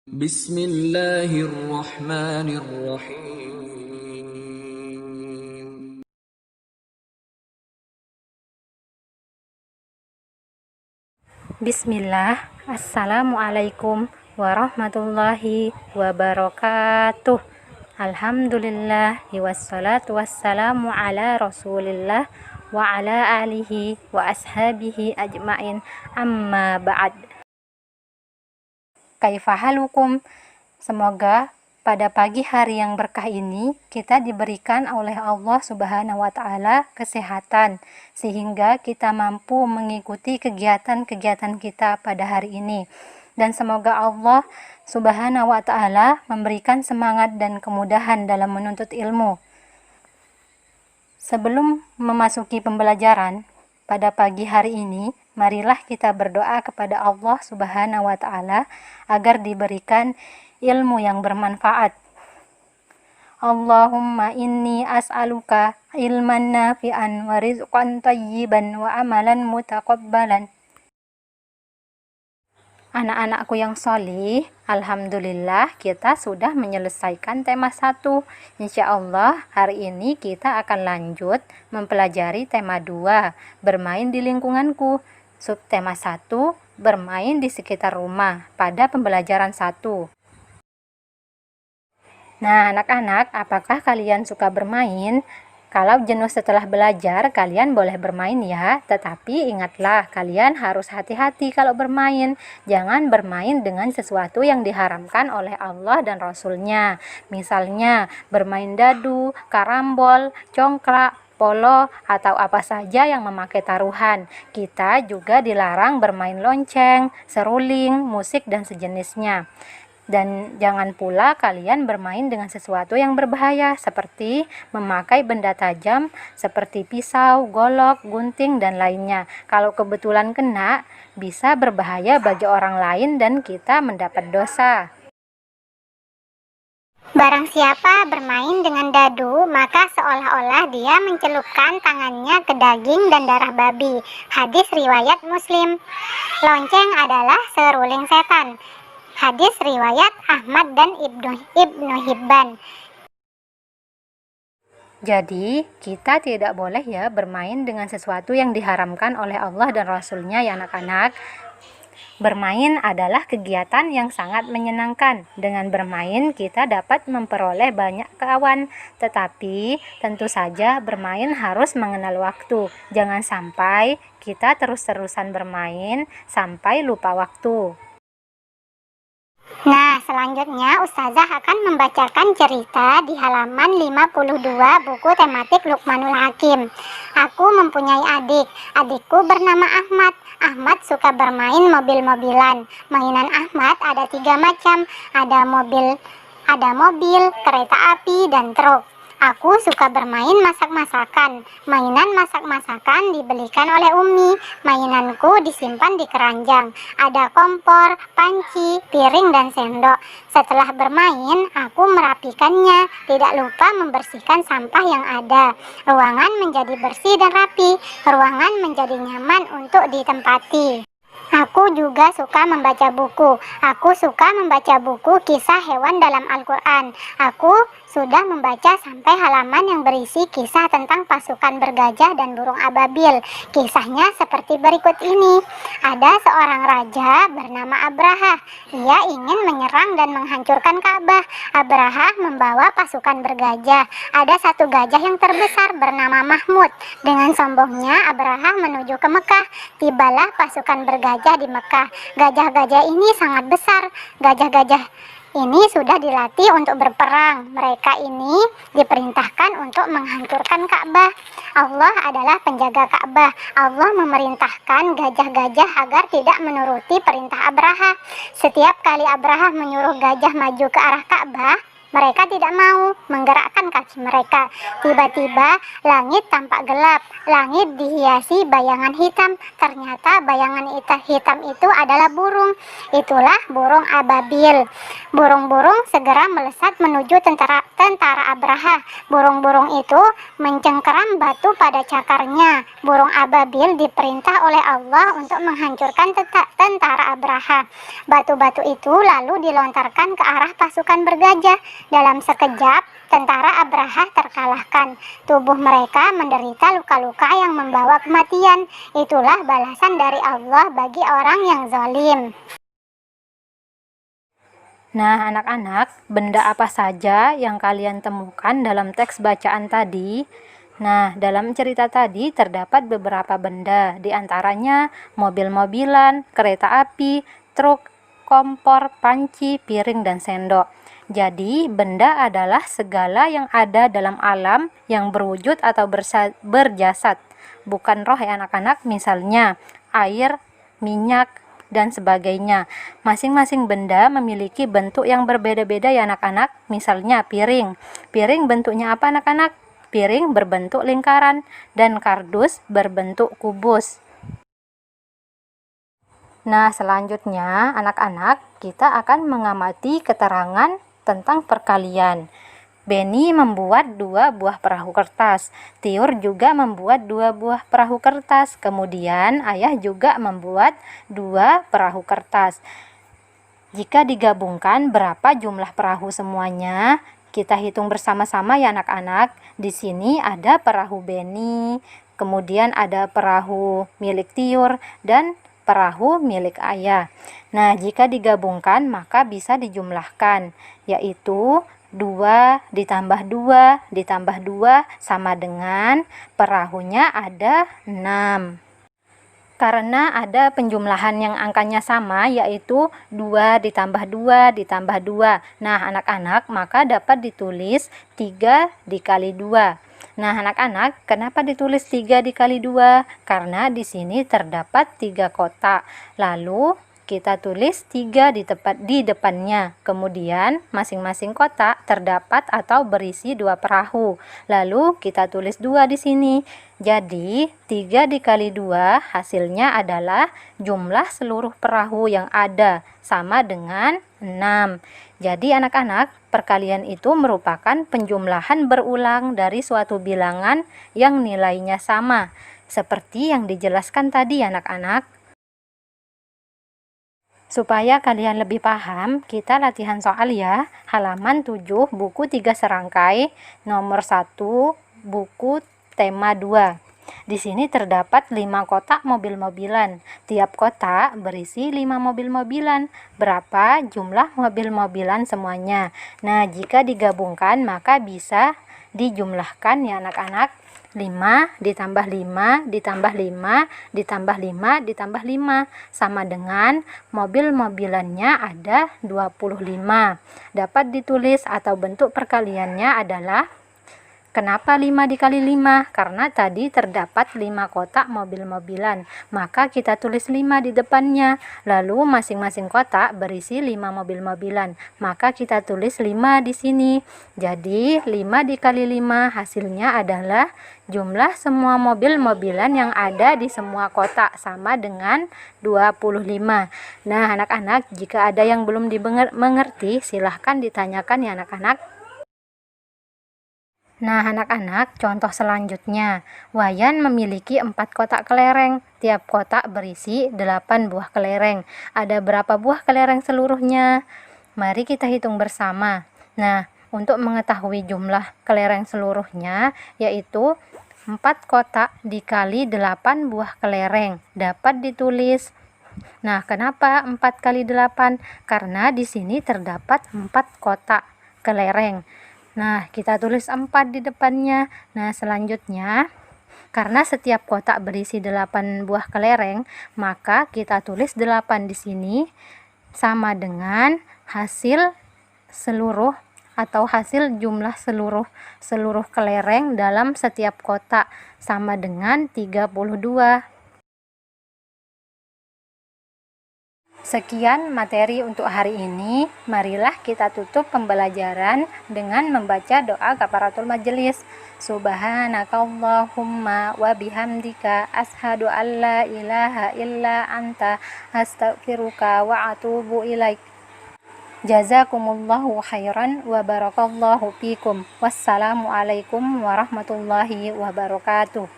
Bismillahirrahmanirrahim. Bismillah, Assalamualaikum warahmatullahi wabarakatuh. Alhamdulillah, wassalatu wassalamu ala rasulillah wa ala alihi wa ashabihi ajmain, amma ba'd. Kaifahalukum? Semoga pada pagi hari yang berkah ini kita diberikan oleh Allah Subhanahu wa taala kesehatan sehingga kita mampu mengikuti kegiatan-kegiatan kita pada hari ini. Dan semoga Allah Subhanahu wa taala memberikan semangat dan kemudahan dalam menuntut ilmu. Sebelum memasuki pembelajaran pada pagi hari ini, marilah kita berdoa kepada Allah Subhanahu wa taala agar diberikan ilmu yang bermanfaat. Allahumma inni as'aluka ilman nafi'an wa rizqan thayyiban wa amalan mutaqabbalan. Anak-anakku yang sholih, alhamdulillah kita sudah menyelesaikan tema 1. Insya Allah hari ini kita akan lanjut mempelajari tema 2, bermain di lingkunganku. Subtema 1, bermain di sekitar rumah pada pembelajaran 1. Nah, anak-anak, apakah kalian suka bermain? Kalau jenuh setelah belajar, kalian boleh bermain ya. Tetapi ingatlah, kalian harus hati-hati kalau bermain. Jangan bermain dengan sesuatu yang diharamkan oleh Allah dan Rasul-Nya. Misalnya, bermain dadu, karambol, congklak, polo, atau apa saja yang memakai taruhan. Kita juga dilarang bermain lonceng, seruling, musik, dan sejenisnya. Dan jangan pula kalian bermain dengan sesuatu yang berbahaya seperti memakai benda tajam seperti pisau, golok, gunting, dan lainnya. Kalau kebetulan kena, bisa berbahaya bagi orang lain dan kita mendapat dosa. Barang siapa bermain dengan dadu, maka seolah-olah dia mencelupkan tangannya ke daging dan darah babi. Hadis riwayat Muslim. Lonceng adalah seruling setan. Hadis riwayat Ahmad dan Ibnu Hibban. Jadi, kita tidak boleh ya bermain dengan sesuatu yang diharamkan oleh Allah dan Rasul-Nya ya anak-anak. Bermain adalah kegiatan yang sangat menyenangkan. Dengan bermain kita dapat memperoleh banyak kawan. Tetapi tentu saja bermain harus mengenal waktu. Jangan sampai kita terus-terusan bermain sampai lupa waktu. Nah, selanjutnya Ustazah akan membacakan cerita di halaman 52 buku tematik Luqmanul Hakim. Aku mempunyai adik. Adikku bernama Ahmad. Ahmad suka bermain mobil-mobilan. Mainan Ahmad ada 3 macam. Ada mobil, kereta api, dan truk. Aku suka bermain masak-masakan. Mainan masak-masakan dibelikan oleh Umi. Mainanku disimpan di keranjang. Ada kompor, panci, piring, dan sendok. Setelah bermain, aku merapikannya. Tidak lupa membersihkan sampah yang ada. Ruangan menjadi bersih dan rapi. Ruangan menjadi nyaman untuk ditempati. Aku juga suka membaca buku. Aku suka membaca buku kisah hewan dalam Al-Quran. Aku sudah membaca sampai halaman yang berisi kisah tentang pasukan bergajah dan burung ababil. Kisahnya seperti berikut ini. Ada seorang raja bernama Abraha. Ia ingin menyerang dan menghancurkan Ka'bah. Abraha membawa pasukan bergajah. Ada satu gajah yang terbesar bernama Mahmud. Dengan sombongnya Abraha menuju ke Mekah. Tibalah pasukan bergajah di Mekah. Gajah-gajah ini sangat besar. Gajah-gajah ini sudah dilatih untuk berperang. Mereka ini diperintahkan untuk menghancurkan Ka'bah. Allah adalah penjaga Ka'bah. Allah memerintahkan gajah-gajah agar tidak menuruti perintah Abraha. Setiap kali Abraha menyuruh gajah maju ke arah Ka'bah, Mereka tidak mau menggerakkan kaki mereka. Tiba-tiba langit tampak gelap. Langit dihiasi bayangan hitam. Ternyata bayangan hitam itu adalah burung. Itulah burung ababil. Burung-burung segera melesat menuju tentara Abraha. Burung-burung itu mencengkeram batu pada cakarnya. Burung ababil diperintah oleh Allah untuk menghancurkan tentara Abraha. Batu-batu itu lalu dilontarkan ke arah pasukan bergajah. Dalam sekejap, tentara Abraha terkalahkan. Tubuh mereka menderita luka-luka yang membawa kematian. Itulah balasan dari Allah bagi orang yang zalim. Nah, anak-anak, benda apa saja yang kalian temukan dalam teks bacaan tadi? Nah, dalam cerita tadi terdapat beberapa benda, di antaranya mobil-mobilan, kereta api, truk, kompor, panci, piring, dan sendok. Jadi, benda adalah segala yang ada dalam alam yang berwujud atau berjasad, bukan roh ya anak-anak, misalnya air, minyak, dan sebagainya. Masing-masing benda memiliki bentuk yang berbeda-beda ya anak-anak. Misalnya piring. Piring bentuknya apa anak-anak? Piring berbentuk lingkaran dan kardus berbentuk kubus. Nah, selanjutnya anak-anak, kita akan mengamati keterangan tentang perkalian. Beni membuat 2 buah perahu kertas. Tiur juga membuat 2 buah perahu kertas. Kemudian ayah juga membuat 2 perahu kertas. Jika digabungkan, berapa jumlah perahu semuanya? Kita hitung bersama-sama ya anak-anak. Di sini ada perahu Beni, kemudian ada perahu milik Tiur, dan perahu milik ayah. Nah, jika digabungkan maka bisa dijumlahkan, yaitu 2 ditambah 2 ditambah 2 sama dengan perahunya ada 6. Karena ada penjumlahan yang angkanya sama, yaitu 2 ditambah 2 ditambah 2. Nah, anak-anak, maka dapat ditulis 3 dikali 2. Nah, anak-anak, kenapa ditulis 3 dikali 2? Karena di sini terdapat 3 kotak. Lalu kita tulis 3 di depannya. Kemudian masing-masing kotak terdapat atau berisi 2 perahu. Lalu kita tulis 2 di sini. Jadi 3 dikali 2 hasilnya adalah jumlah seluruh perahu yang ada sama dengan 6. Jadi anak-anak, perkalian itu merupakan penjumlahan berulang dari suatu bilangan yang nilainya sama. Seperti yang dijelaskan tadi anak-anak. Supaya kalian lebih paham, kita latihan soal ya. Halaman 7, buku 3 serangkai, nomor 1, buku tema 2. Di sini terdapat 5 kotak mobil-mobilan. Tiap kotak berisi 5 mobil-mobilan. Berapa jumlah mobil-mobilan semuanya? Nah, jika digabungkan maka bisa dijumlahkan ya anak-anak. 5 ditambah 5 ditambah 5 ditambah 5 ditambah 5 sama dengan mobil-mobilannya ada 25. Dapat ditulis atau bentuk perkaliannya adalah, kenapa 5 dikali 5? Karena tadi terdapat 5 kotak mobil-mobilan, maka kita tulis 5 di depannya. Lalu masing-masing kotak berisi 5 mobil-mobilan, maka kita tulis 5 di sini. Jadi 5 dikali 5 hasilnya adalah jumlah semua mobil-mobilan yang ada di semua kotak sama dengan 25. Nah, anak-anak, jika ada yang belum dimengerti, silahkan ditanyakan ya anak-anak. Nah, anak-anak, contoh selanjutnya. Wayan memiliki 4 kotak kelereng. Tiap kotak berisi 8 buah kelereng. Ada berapa buah kelereng seluruhnya? Mari kita hitung bersama. Nah, untuk mengetahui jumlah kelereng seluruhnya, yaitu 4 kotak dikali 8 buah kelereng. Dapat ditulis. Nah, kenapa 4 kali 8? Karena di sini terdapat 4 kotak kelereng. Nah, kita tulis 4 di depannya. Nah, selanjutnya, karena setiap kotak berisi 8 buah kelereng, maka kita tulis 8 di sini sama dengan hasil seluruh atau hasil jumlah seluruh kelereng dalam setiap kotak sama dengan 32. Sekian materi untuk hari ini. Marilah kita tutup pembelajaran dengan membaca doa kafaratul majelis. Subhanakallahumma wa bihamdika ashhadu an la ilaha illa anta astaghfiruka wa atubu ilaik. Jazakumullahu khairan wa barakallahu fikum. Wassalamualaikum warahmatullahi wabarakatuh.